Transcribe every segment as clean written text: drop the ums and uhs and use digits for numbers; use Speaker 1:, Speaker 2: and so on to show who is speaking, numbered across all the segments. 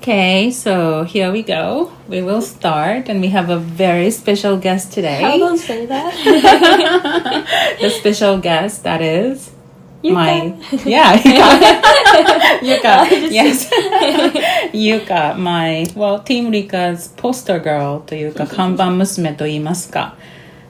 Speaker 1: Okay, so here we go. We will start, and we have a very special guest today.
Speaker 2: How don't say that?
Speaker 1: The special guest, that is
Speaker 2: Yuka.
Speaker 1: Yuka. Yes. Yuka, Team Rika's poster girl というか看板娘と言いますか、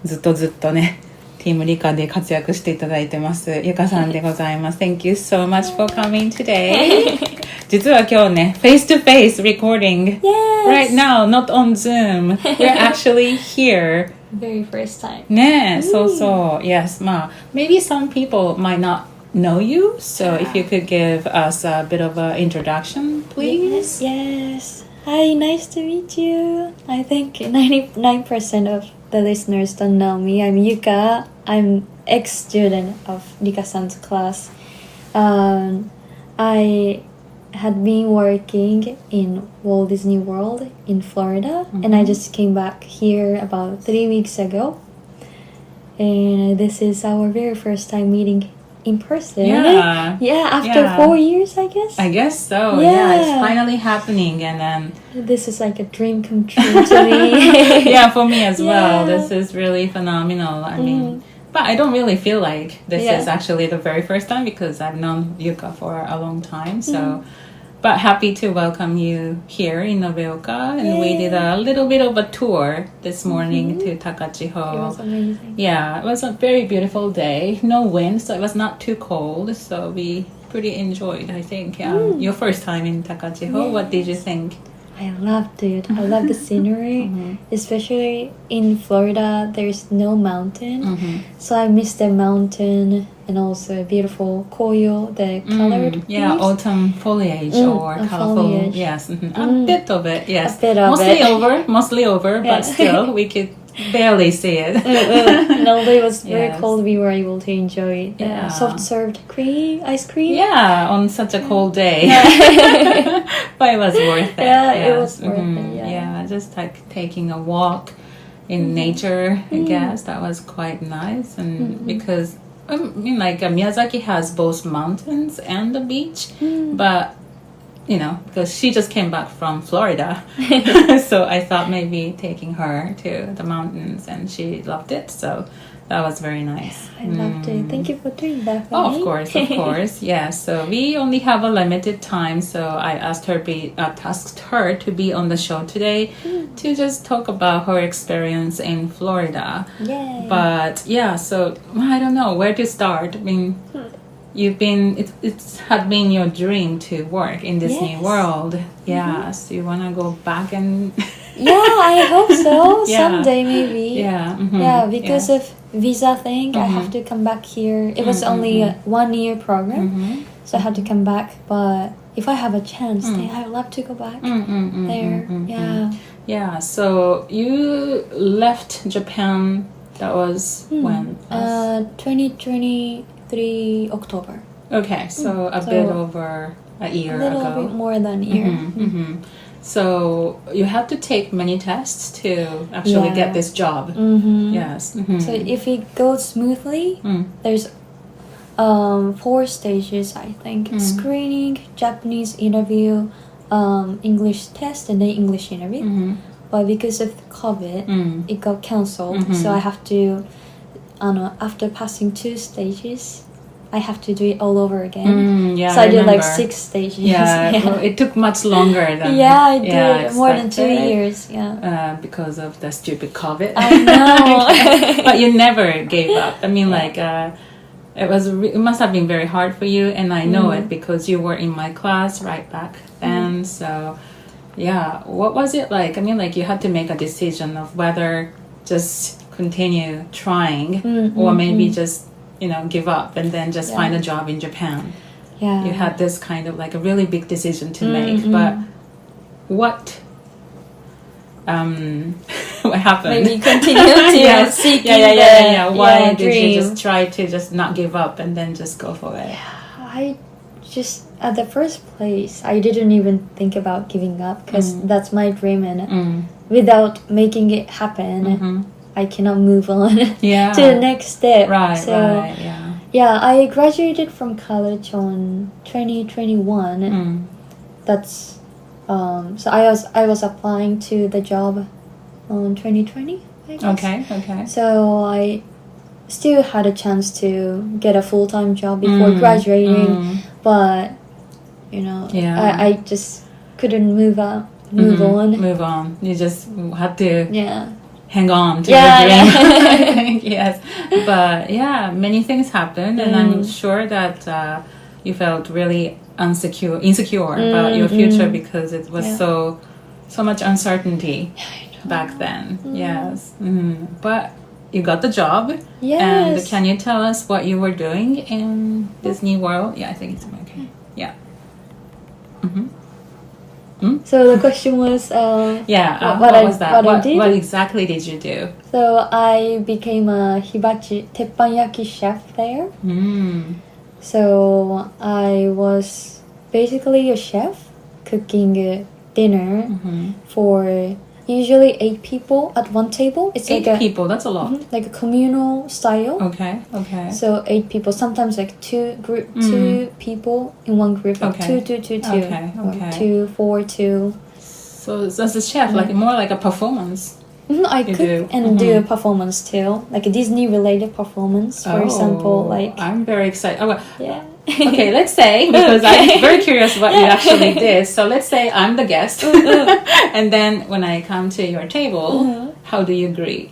Speaker 1: ずっとね、ティームリカで活躍していただいてます、ゆかさんでございます。Thank you so much for coming today. 実は今日ね、face to face recording right now, not on Zoom. We're actually here.
Speaker 2: Very first time.
Speaker 1: ね、そうそう。Yes, maybe some people might not know you, so if you could give us a bit of an introduction, please.
Speaker 2: Yes. Hi, nice to meet you. I think 99% of the listeners don't know me. I'm Yuka. I'm ex-student of Rika-san's class. I had been working in Walt Disney World in Florida, and I just came back here about 3 weeks ago. And this is our very first time meeting in person.
Speaker 1: Yeah.
Speaker 2: After 4 years, I guess.
Speaker 1: I guess so. Yeah, it's finally happening, and then
Speaker 2: this is like a dream come true to me.
Speaker 1: Yeah, for me as well. This is really phenomenal. I mean, but I don't really feel like this is actually the very first time because I've known Yuka for a long time. So, but happy to welcome you here in Nobeoka, and we did a little bit of a tour this morning to Takachiho.
Speaker 2: It was amazing.
Speaker 1: Yeah, it was a very beautiful day. No wind, so it was not too cold. So we pretty enjoyed, I think. Your first time in Takachiho.
Speaker 2: Yes.
Speaker 1: What did you think?
Speaker 2: I loved it. I love the scenery. Especially in Florida, there's no mountain. So I miss the mountain and also beautiful koyo, the colored leaves.
Speaker 1: Autumn foliage or colorful.
Speaker 2: Foliage.
Speaker 1: Yes, a bit of it, yes.
Speaker 2: A bit of
Speaker 1: Mostly over, but still we could barely see it.
Speaker 2: And although it was very cold, we were able to enjoy the soft served ice cream.
Speaker 1: Yeah, on such a cold day. But it was worth it.
Speaker 2: It was worth it.
Speaker 1: Yeah, just like taking a walk in nature, I guess that was quite nice. And because I mean, like Miyazaki has both mountains and the beach, but because she just came back from Florida, so I thought maybe taking her to the mountains, and she loved it. So that was very nice.
Speaker 2: I loved it. Thank you for doing that for me.
Speaker 1: Of course. Yeah. So we only have a limited time, so I asked her to be on the show today to just talk about her experience in Florida.
Speaker 2: Yay.
Speaker 1: But so I don't know where to start. I mean, it's had been your dream to work in Disney World. Yeah. So you wanna go back and
Speaker 2: I hope so. Someday maybe. Because of visa thing, I have to come back here. It was only a 1-year program, so I had to come back. But if I have a chance, then I would love to go back there.
Speaker 1: Yeah. So you left Japan. That was when?
Speaker 2: 2023 October.
Speaker 1: Okay, so a bit over a year ago.
Speaker 2: A little bit more than a year.
Speaker 1: So you had to take many tests to actually get this job. Yes.
Speaker 2: So if it goes smoothly, there's 4 stages, I think. Screening, Japanese interview, English test, and then English interview. But because of COVID, it got cancelled. So I have to, after passing 2 stages, I have to do it all over again. So I did like 6 stages.
Speaker 1: Well, it took much longer than
Speaker 2: I did more than 2 years.
Speaker 1: Because of the stupid COVID.
Speaker 2: I know.
Speaker 1: But you never gave up. I mean, it must have been very hard for you, and I know it because you were in my class right back then. So what was it like? I mean, like you had to make a decision of whether just continue trying or maybe just give up and then just find a job in Japan. You had this kind of like a really big decision to make. But what happened?
Speaker 2: Maybe continue to seek
Speaker 1: Why did you just try to just not give up and then just go for it?
Speaker 2: I just at the first place I didn't even think about giving up because that's my dream, and without making it happen I cannot move on to the next step. I graduated from college on 2021. That's So I was applying to the job on 2020, I guess.
Speaker 1: Okay.
Speaker 2: So I still had a chance to get a full-time job before graduating, but I just couldn't move on.
Speaker 1: Move on. You just had to hang on to
Speaker 2: your
Speaker 1: dream. Yes, but many things happened, and I'm sure that you felt really insecure about your future because it was so much uncertainty back then. Yes, but you got the job.
Speaker 2: Yes.
Speaker 1: And can you tell us what you were doing in this new world? Yeah, I think it's okay. Yeah.
Speaker 2: So the question was,
Speaker 1: what was that?
Speaker 2: What I did?
Speaker 1: What exactly did you do?
Speaker 2: So I became a hibachi teppanyaki chef there. So I was basically a chef cooking dinner for usually 8 people at one table. It's
Speaker 1: 8 people, that's a lot.
Speaker 2: Like a communal style.
Speaker 1: Okay.
Speaker 2: So 8 people, sometimes like 2 people in one group, like 2.
Speaker 1: Okay.
Speaker 2: Or 2, 4, 2.
Speaker 1: So as a chef, like more like a performance.
Speaker 2: I cook and do a performance too, like a Disney-related performance, for example. Like
Speaker 1: I'm very excited. Okay, let's say, because I'm very curious what you actually did. So let's say I'm the guest, and then when I come to your table, how do you greet?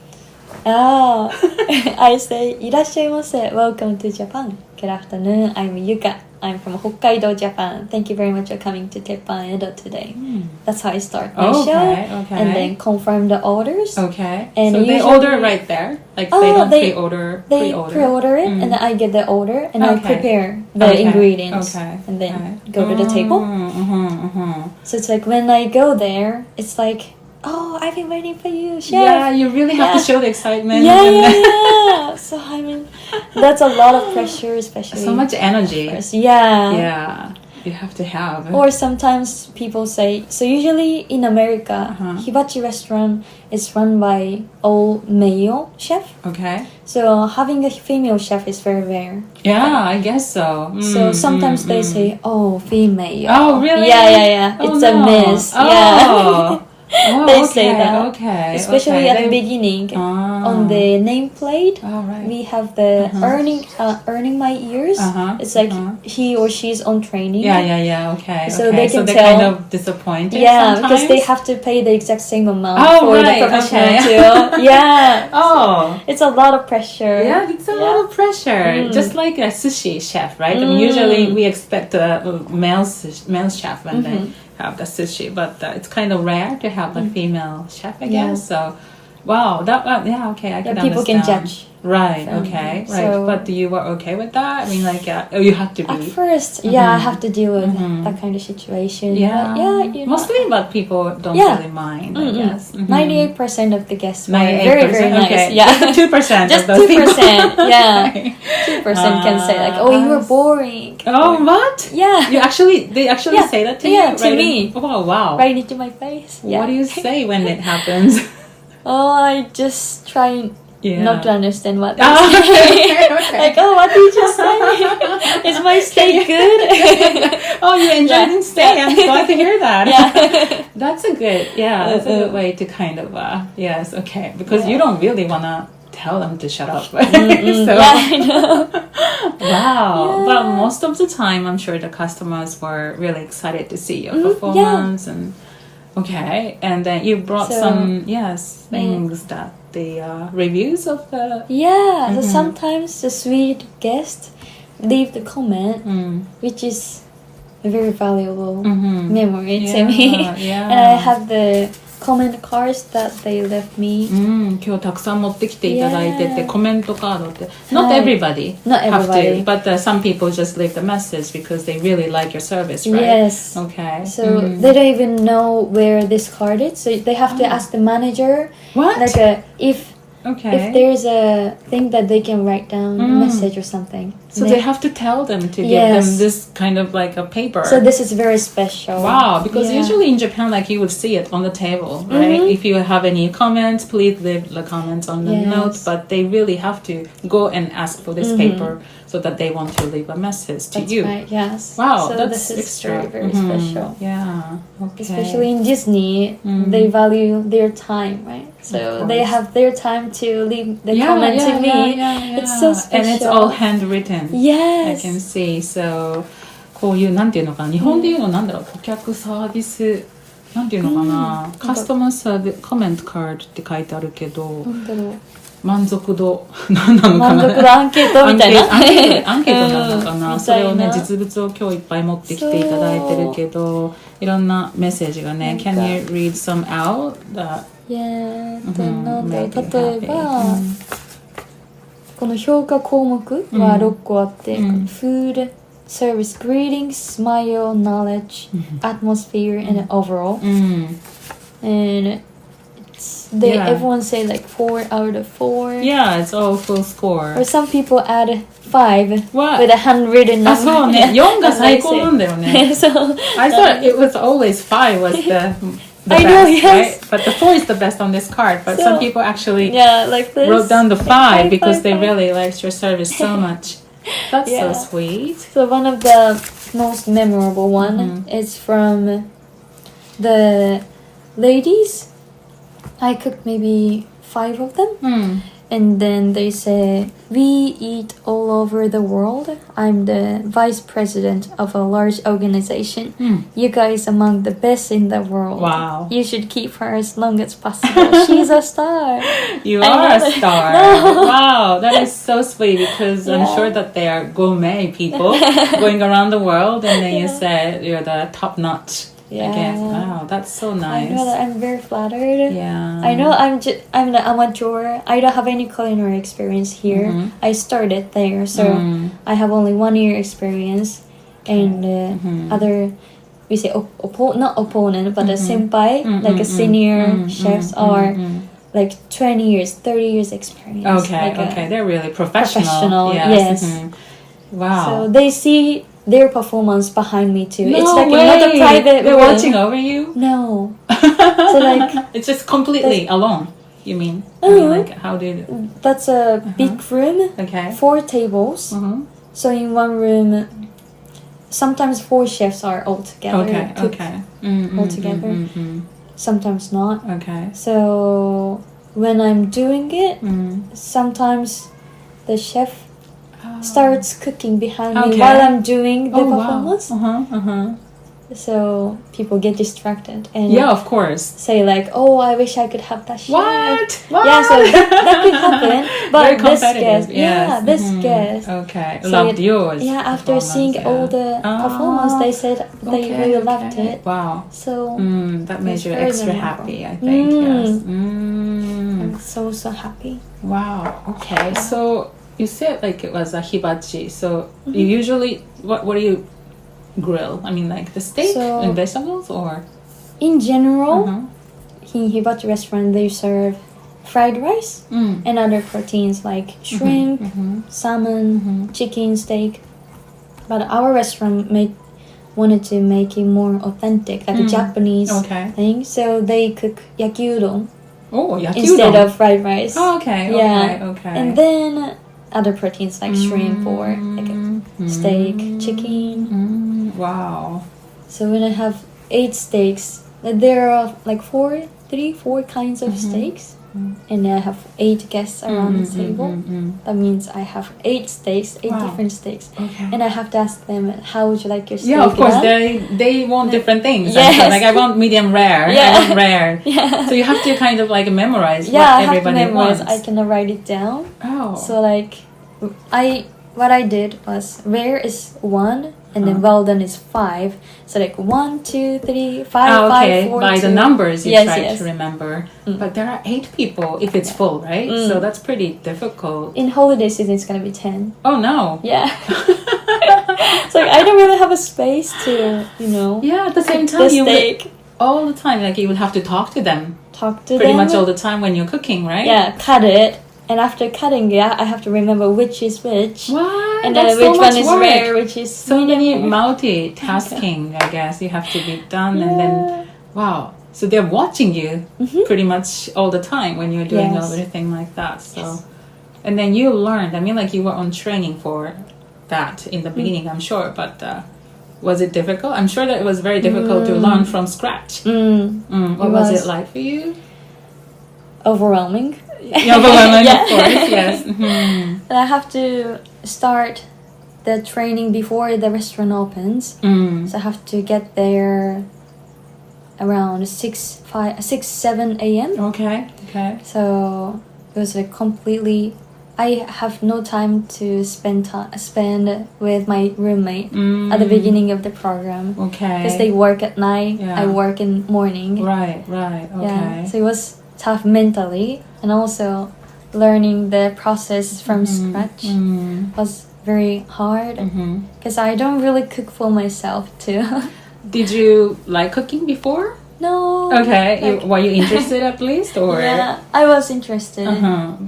Speaker 2: I say, いらっしゃいませ. Welcome to Japan. Good afternoon. I'm Yuka. I'm from Hokkaido, Japan. Thank you very much for coming to Teppan Edo today. That's how I start my show. And then confirm the orders.
Speaker 1: Okay.
Speaker 2: And
Speaker 1: so they order right there? Like they don't pre-order?
Speaker 2: They pre-order it, and then I get the order, and I prepare the ingredients. And then go to the table. So it's like when I go there, it's like, oh, I've been waiting for you, chef.
Speaker 1: Yeah, you really have to show the excitement.
Speaker 2: So I mean, that's a lot of pressure, especially.
Speaker 1: So much energy. Yeah. You have to have.
Speaker 2: Or sometimes people say, so usually in America, hibachi restaurant is run by all male chef.
Speaker 1: Okay.
Speaker 2: So having a female chef is very rare.
Speaker 1: Yeah, I guess so.
Speaker 2: So sometimes they say, oh, female.
Speaker 1: Oh, really?
Speaker 2: Yeah. It's a miss. Yeah. They say that.
Speaker 1: Okay.
Speaker 2: Especially at the beginning, on the nameplate, we have the earning my ears. It's like he or she's on training.
Speaker 1: Yeah. Okay.
Speaker 2: So they can
Speaker 1: they're
Speaker 2: tell.
Speaker 1: Kind of disappointed.
Speaker 2: Yeah,
Speaker 1: sometimes?
Speaker 2: because they have to pay the exact same amount for the professional too. Yeah.
Speaker 1: It's
Speaker 2: a lot of pressure.
Speaker 1: Yeah, it's a lot of pressure. Just like a sushi chef, right? I mean, usually we expect a male chef when they have the sushi, but it's kind of rare to have a female chef, I guess. So, wow, I can understand.
Speaker 2: People can judge.
Speaker 1: Right, okay, right. So, but you were okay with that? I mean, like, you have to be.
Speaker 2: At first, I have to deal with that kind of situation.
Speaker 1: Yeah,
Speaker 2: but
Speaker 1: mostly, but people don't really mind, I guess.
Speaker 2: 98% of the guests were
Speaker 1: 98%,
Speaker 2: very, very nice.
Speaker 1: Okay.
Speaker 2: Yeah.
Speaker 1: Just 2%
Speaker 2: Just
Speaker 1: of those
Speaker 2: 2%,
Speaker 1: people.
Speaker 2: yeah. 2% can say like, oh, you were boring.
Speaker 1: Oh, what?
Speaker 2: Yeah.
Speaker 1: They actually say that to you?
Speaker 2: Yeah, to me.
Speaker 1: Oh, wow.
Speaker 2: Right into my face. Yeah.
Speaker 1: What do you say when it happens?
Speaker 2: Oh, I just try not to understand what they say.
Speaker 1: Okay.
Speaker 2: Like, oh, what did you say? Is my stay good?
Speaker 1: Oh, you enjoyed the stay. I'm glad to hear that. That's a good way to kind of, yes, okay. Because you don't really want to tell them to shut up. So,
Speaker 2: I know.
Speaker 1: Wow. But most of the time, I'm sure the customers were really excited to see your performance. And okay. And then you brought some, things that the reviews of the...
Speaker 2: Yeah. So sometimes the sweet guest leave the comment, which is a very valuable memory to me. And I have the comment cards that they left me.
Speaker 1: 今日たくさん持ってきていただいてて、コメントカードって Not everybody
Speaker 2: Not
Speaker 1: have
Speaker 2: everybody.
Speaker 1: to, but some people just leave the message because they really like your service, right?
Speaker 2: Yes.
Speaker 1: Okay.
Speaker 2: So they don't even know where this card is, so they have to ask the manager.
Speaker 1: What?
Speaker 2: Like if there's a thing that they can write down a message or something.
Speaker 1: So they have to tell them to give them this kind of like a paper.
Speaker 2: So this is very special.
Speaker 1: Wow, because usually in Japan, like you would see it on the table, right? If you have any comments, please leave the comments on the notes. But they really have to go and ask for this paper so that they want to leave a message to you.
Speaker 2: Right, yes.
Speaker 1: Wow,
Speaker 2: so
Speaker 1: that's
Speaker 2: this is
Speaker 1: extra.
Speaker 2: very, very special.
Speaker 1: Yeah, okay.
Speaker 2: Especially in Disney, they value their time, right? So they have their time to leave the comment to me. It's so special.
Speaker 1: And it's all handwritten.
Speaker 2: Yes.
Speaker 1: I can see. So こういうなんていうのかな、日本でいうのなんだろう、顧客サービスなんていうのかな、カスタマーサービスコメントカードって書いてあるけど、
Speaker 2: なんだろう、
Speaker 1: 満足度なんなのかな、
Speaker 2: 満足度アンケートみたいな
Speaker 1: アンケートなのかな、それをね実物を今日いっぱい持ってきていただいてるけど、いろんなメッセージがね、Can you read some out?
Speaker 2: なんだろう、例えば、この評価項目は6個あって、Food, Service, Greetings, Smile, Knowledge, Atmosphere, and Overall. And everyone say like 4 out of 4.
Speaker 1: Yeah, it's all full score.
Speaker 2: Or some people add 5
Speaker 1: What?
Speaker 2: with a handwritten number.
Speaker 1: あ、そうね。4が最高なんだよね。
Speaker 2: So,
Speaker 1: I thought it was always 5 was the
Speaker 2: I
Speaker 1: best,
Speaker 2: know, yes.
Speaker 1: right? But the 4 is the best on this card. But some people actually
Speaker 2: like this.
Speaker 1: wrote down the 5 because they really liked your service so much. That's so sweet.
Speaker 2: So one of the most memorable one is from the ladies. I cooked maybe 5 of them. And then they say, we eat all over the world. I'm the vice president of a large organization. Yuka is among the best in the world.
Speaker 1: Wow.
Speaker 2: You should keep her as long as possible. She's a star.
Speaker 1: You are a star. Wow, that is so sweet because I'm sure that they are gourmet people going around the world and then you said you're the top notch. Again. Wow, that's so nice.
Speaker 2: I know that I'm very flattered.
Speaker 1: Yeah.
Speaker 2: I know I'm an amateur. I don't have any culinary experience here. I started there, so I have only 1 year experience. And other, we say not opponent, but a senpai, like a senior chefs are like 20 years, 30 years experience.
Speaker 1: Okay, they're really professional.
Speaker 2: Yes.
Speaker 1: Wow.
Speaker 2: So they see their performance behind me too.
Speaker 1: No
Speaker 2: it's like
Speaker 1: way.
Speaker 2: another private
Speaker 1: They're
Speaker 2: room.
Speaker 1: watching over you?
Speaker 2: No. So like
Speaker 1: it's just completely alone, you mean? I mean, like how did
Speaker 2: that's a big room.
Speaker 1: Okay.
Speaker 2: 4 tables. So in one room sometimes 4 chefs are all together. All together. Sometimes not.
Speaker 1: Okay.
Speaker 2: So when I'm doing it, sometimes the chef starts cooking behind me while I'm doing the performance. So people get distracted and
Speaker 1: of course.
Speaker 2: say like, "Oh, I wish I could have that."
Speaker 1: What?
Speaker 2: Yeah, so that could happen. But
Speaker 1: Very
Speaker 2: this guest, this guest,
Speaker 1: loved yours.
Speaker 2: Yeah, after seeing all the performance, they said they really loved it.
Speaker 1: Wow.
Speaker 2: So
Speaker 1: that made you extra happy, I think. Yes.
Speaker 2: I'm so happy.
Speaker 1: Wow. Okay. So you said like it was a hibachi. So you usually what do you grill? I mean like the steak and vegetables or?
Speaker 2: In general, in hibachi restaurant they serve fried rice and other proteins like shrimp, salmon, chicken, steak. But our restaurant wanted to make it more authentic, like a Japanese thing. So they cook yaki udon.
Speaker 1: Oh, yaki
Speaker 2: instead
Speaker 1: udon.
Speaker 2: of fried rice.
Speaker 1: Oh, okay.
Speaker 2: And then other proteins like shrimp or like a steak, chicken.
Speaker 1: Wow.
Speaker 2: So when I have 8 steaks, there are like 4 kinds of steaks. And I have 8 guests around the table. That means I have 8 steaks, 8 different steaks. And I have to ask them, how would you like your steak?
Speaker 1: Yeah, of course. They want different things.
Speaker 2: Yes.
Speaker 1: Like I want medium rare. I want rare. So you have to kind of like memorize what everybody wants.
Speaker 2: I can write it down.
Speaker 1: Oh.
Speaker 2: So like what I did was rare is 1 and then well done is 5. So like 1, 2, 3, 5, 5, 4,
Speaker 1: by
Speaker 2: 2.
Speaker 1: the numbers you try to remember. But there are 8 people if it's full, right? So that's pretty difficult.
Speaker 2: In holiday season it's gonna be 10.
Speaker 1: Oh no.
Speaker 2: Yeah. So like, I don't really have a space to,
Speaker 1: Yeah, at the same time
Speaker 2: the steak.
Speaker 1: All the time, like you would have to talk to them. Pretty much all the time when you're cooking, right?
Speaker 2: Yeah, cut it. And after cutting it, I have to remember which is which.
Speaker 1: What?
Speaker 2: and
Speaker 1: that's
Speaker 2: which
Speaker 1: so
Speaker 2: one
Speaker 1: much
Speaker 2: is
Speaker 1: work.
Speaker 2: rare, which is
Speaker 1: So many
Speaker 2: medium rare.
Speaker 1: multitasking, I guess, you have to be done, and then, wow. So they're watching you pretty much all the time when you're doing everything like that. So, and then you learned, I mean, like you were on training for that in the beginning, I'm sure, but was it difficult? I'm sure that it was very difficult to learn from scratch. What was it like for you?
Speaker 2: Overwhelming.
Speaker 1: Overwhelming, of course, yes.
Speaker 2: But I have to start the training before the restaurant opens. So I have to get there around 6, 7 a.m.
Speaker 1: Okay.
Speaker 2: So it was completely... I have no time to spend with my roommate at the beginning of the program.
Speaker 1: Okay.
Speaker 2: Because they work at night, I work in morning.
Speaker 1: Right, okay.
Speaker 2: Yeah, so it was tough mentally, and also learning the process from scratch was very hard because I don't really cook for myself too.
Speaker 1: Did you like cooking before?
Speaker 2: No.
Speaker 1: Okay, were you interested at least, or?
Speaker 2: Yeah, I was interested.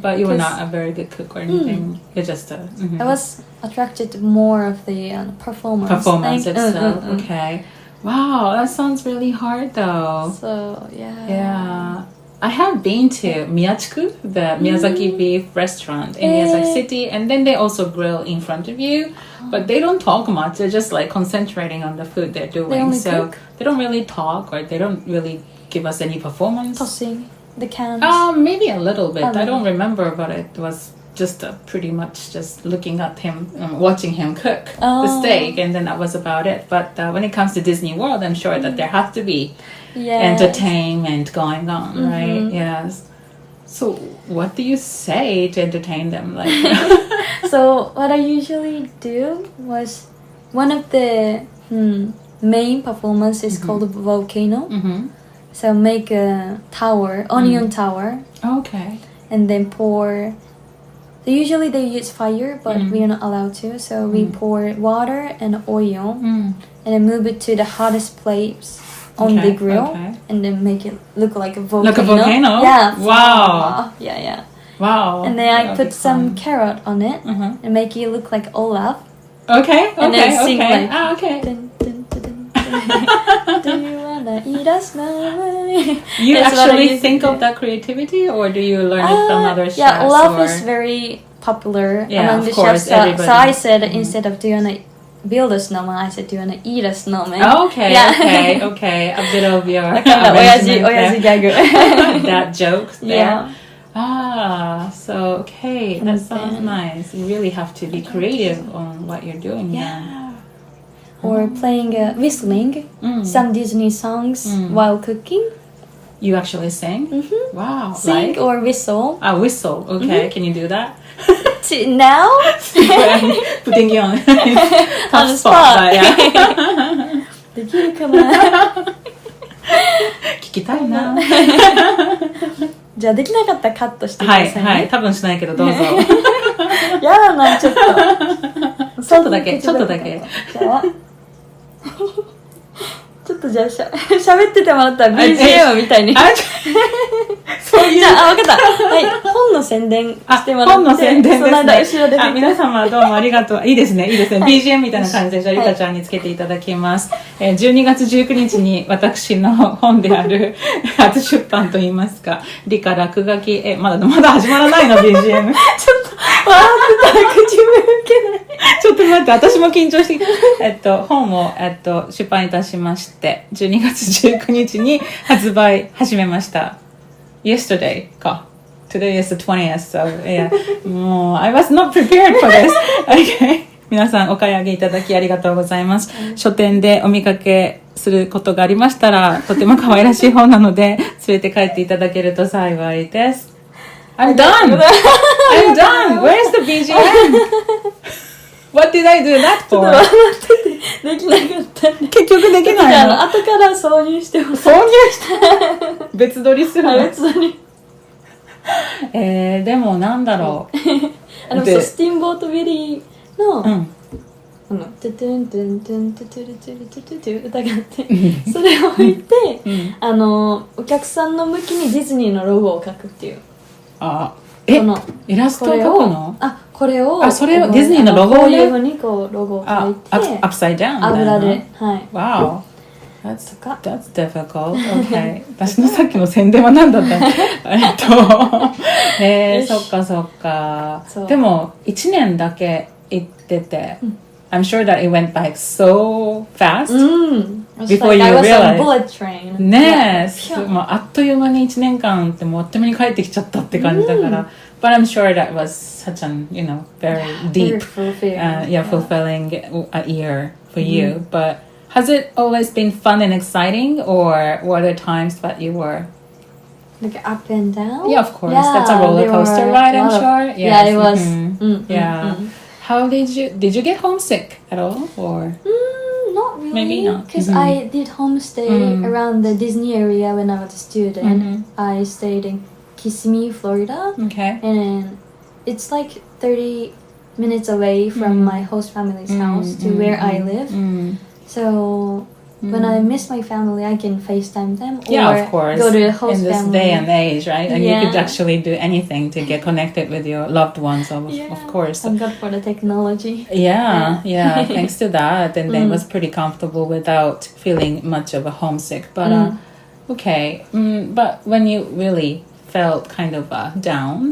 Speaker 1: But you were not a very good cook or anything. You're just a.
Speaker 2: I was attracted to more of the performance.
Speaker 1: Performance itself. Okay. Wow, that sounds really hard though.
Speaker 2: So yeah.
Speaker 1: Yeah. I have been to Miyazaki, the Miyazaki beef restaurant in Miyazaki City, and then they also grill in front of you, but they don't talk much. They're just like concentrating on the food they're doing.
Speaker 2: They only
Speaker 1: so
Speaker 2: cook?
Speaker 1: They don't really talk, or they don't really give us any performance.
Speaker 2: Tossing the cans.
Speaker 1: Maybe a little bit. I don't remember, but it was just pretty much just looking at him, watching him cook the steak, and then that was about it. But when it comes to Disney World, I'm sure that there has to be entertainment going on, right? Yes. So what do you say to entertain them? Like,
Speaker 2: so what I usually do was one of the main performance is called volcano. So make a tower, onion tower.
Speaker 1: Okay.
Speaker 2: And then pour. So usually they use fire, but we are not allowed to. So we pour water and oil, and then move it to the hottest place on the grill, and then make it look like a volcano.
Speaker 1: Like a volcano?
Speaker 2: Yeah.
Speaker 1: Wow.
Speaker 2: Yeah.
Speaker 1: Wow.
Speaker 2: And then I put some carrot on it and make it look like Olaf.
Speaker 1: Okay.
Speaker 2: And then sing like.
Speaker 1: Okay.
Speaker 2: Dun, dun, dun, dun, dun. Do you wanna eat us now?
Speaker 1: You actually think of that creativity, or do you learn it from other chefs?
Speaker 2: Yeah, Olaf is very popular among the chefs. So I said instead of do you wanna build a snowman, I said do you wanna eat a snowman?
Speaker 1: Okay. A bit of your
Speaker 2: 親父ギャグ
Speaker 1: that joke there.
Speaker 2: Yeah.
Speaker 1: So okay, that sounds nice. You really have to be creative on what you're doing.
Speaker 2: Or playing whistling some Disney songs while cooking.
Speaker 1: You actually sing? Wow.
Speaker 2: Sing like? Or whistle.
Speaker 1: Whistle. Okay, can you do that?
Speaker 2: Now?
Speaker 1: Putting you on
Speaker 2: the
Speaker 1: spot.
Speaker 2: できるかな
Speaker 1: 聞きたいな
Speaker 2: じゃあできなかったらカットしてくださいね。
Speaker 1: はい多分しないけどどうぞ
Speaker 2: やだなちょっと
Speaker 1: ちょっとだけ
Speaker 2: じゃあちょっとじゃあ喋っててもらったら BGM みたいに
Speaker 1: そういう
Speaker 2: じゃあ分かったはい本の宣伝してもらって
Speaker 1: 本の宣伝ですね
Speaker 2: その間後ろで
Speaker 1: 皆様どうもありがとういいですね BGM みたいな感じでじゃあゆかちゃんにつけていただきます、12月19日に私の本である初出版といいますか理科落書きまだ始まらないの BGM ちょっと笑ってたら口も動けないちょっと待って私も緊張して本を出版いたしまして12月19日に発売始めました Yesterday か Today is the 20th so yeah もう I was not prepared for this okay 皆さんお買い上げいただきありがとうございます書店でお見かけすることがありましたらとても可愛らしい本なので連れて帰っていただけると幸いです I'm done! I'm done! Where's the BGM? What did I do that for?
Speaker 2: ちょっと笑っててできなかったんで
Speaker 1: 結局できないの
Speaker 2: 後から挿入しても
Speaker 1: 挿入して別撮りするの
Speaker 2: 別撮り
Speaker 1: でもなんだろう
Speaker 2: スティンボートビリーのトゥトゥントゥントゥントゥトゥルトゥルトゥトゥトゥ歌があってそれを置いてお客さんの向きにディズニーのロゴを描くっていう
Speaker 1: イラストどこの
Speaker 2: これを
Speaker 1: あ、それをディズニーのロゴをね、
Speaker 2: こういうふうにこうロゴを書いて、
Speaker 1: upside down
Speaker 2: 油で、はい。
Speaker 1: Wow. That's difficult. Okay. 私のさっきの宣伝は何だったそっかそっか。でも1年だけ行ってて、I'm sure that it went by so fast before you realized. ねえ、もうあっという間に1年間ってもうあっという間に帰ってきちゃったって感じだから。But I'm sure that was such an, very deep, fulfilling a year for you. But has it always been fun and exciting, or were there times that you were
Speaker 2: like up and down?
Speaker 1: Yeah, of course. That's a roller coaster ride, I'm sure.
Speaker 2: Yeah, it was.
Speaker 1: How did you get homesick at all, or?
Speaker 2: Not really.
Speaker 1: Maybe not.
Speaker 2: Because I did homestay around the Disney area when I was a student. I stayed in Kissimmee, Florida.
Speaker 1: Okay.
Speaker 2: And it's like 30 minutes away from my host family's house to where I live. So when I miss my family, I can FaceTime them or
Speaker 1: of course.
Speaker 2: Go to the host family.
Speaker 1: In this day and age, right? And you could actually do anything to get connected with your loved ones, of course.
Speaker 2: Thank God for the technology.
Speaker 1: Yeah. Thanks to that, and it was pretty comfortable without feeling much of a homesick. But okay. But when you really felt kind of down,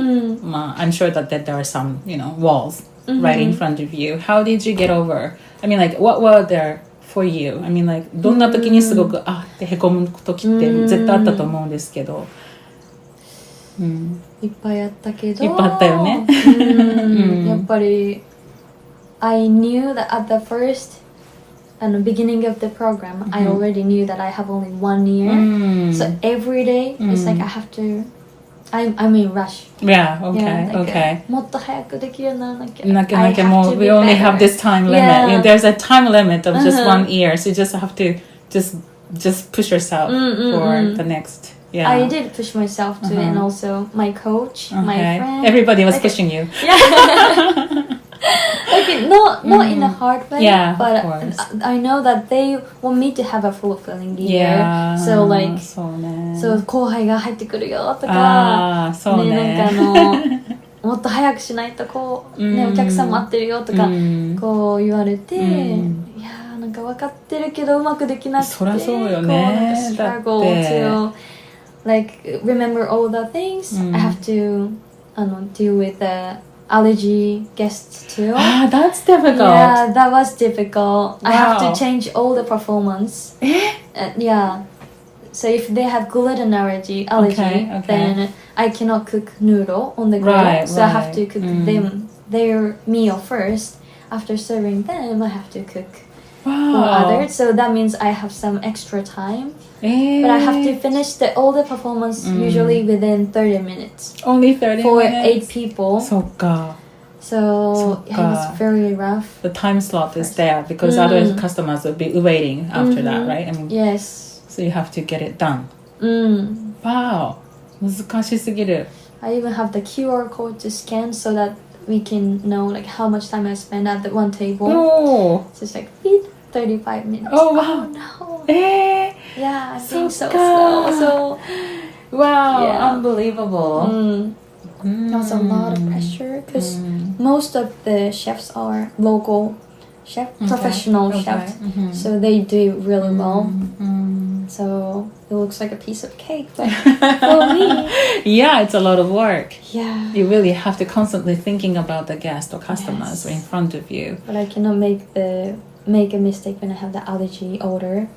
Speaker 1: I'm sure that there are some, walls right in front of you. How did you get over? I mean, like, what were there for you? I mean, like, どんな時にすごくってへこむ時って絶対あったと思うんですけど。
Speaker 2: いっぱいあったけど。
Speaker 1: いっぱいあったよね。
Speaker 2: やっぱり I knew that at the first beginning of the program, I already knew that I have only 1 year. So every day, it's like I have to. I'm in rush.
Speaker 1: Yeah, okay.
Speaker 2: もっと早くできるようにならなきゃ。
Speaker 1: なきゃもう we only have this time limit. There's a time limit of just 1 year, so you just have to just push yourself for the next. Yeah.
Speaker 2: I did push myself too, and also my coach, my friend.
Speaker 1: Everybody was pushing you.
Speaker 2: Like not in a hard way, but I know that they want me to have a fulfilling year. So like, そう後輩が入ってくるよとか、なんかもっと早くしないとこうねお客さん待ってるよとかこう言われて、いやなんか分かってるけどうまくできなくて、
Speaker 1: そりゃそうよね。
Speaker 2: struggle to like remember all the things. I have to deal with the allergy guests too.
Speaker 1: That's difficult.
Speaker 2: Yeah, that was difficult. I have to change all the performance. So if they have gluten allergy, then I cannot cook noodle on the grill. So I have to cook their meal first. After serving them, I have to cook for others. So that means I have some extra time. But I have to finish all the performance usually within 30 minutes.
Speaker 1: Only 30
Speaker 2: for
Speaker 1: minutes?
Speaker 2: 8 people.
Speaker 1: そっか。
Speaker 2: So it was very rough.
Speaker 1: The time slot is there because other customers will be waiting after that, right? I mean,
Speaker 2: yes.
Speaker 1: So you have to get it done. Wow. 難しすぎる.
Speaker 2: I even have the QR code to scan so that we can know like how much time I spend at the one table. So it's like 35 minutes.
Speaker 1: Oh, wow.
Speaker 2: No.
Speaker 1: Yeah,
Speaker 2: I think so slow. So
Speaker 1: wow, unbelievable.
Speaker 2: There was a lot of pressure because most of the chefs are local professional chefs. So they do really well. So it looks like a piece of cake, but for me,
Speaker 1: yeah, it's a lot of work.
Speaker 2: Yeah,
Speaker 1: you really have to constantly thinking about the guests or customers in front of you.
Speaker 2: But I cannot make a mistake when I have the allergy odor.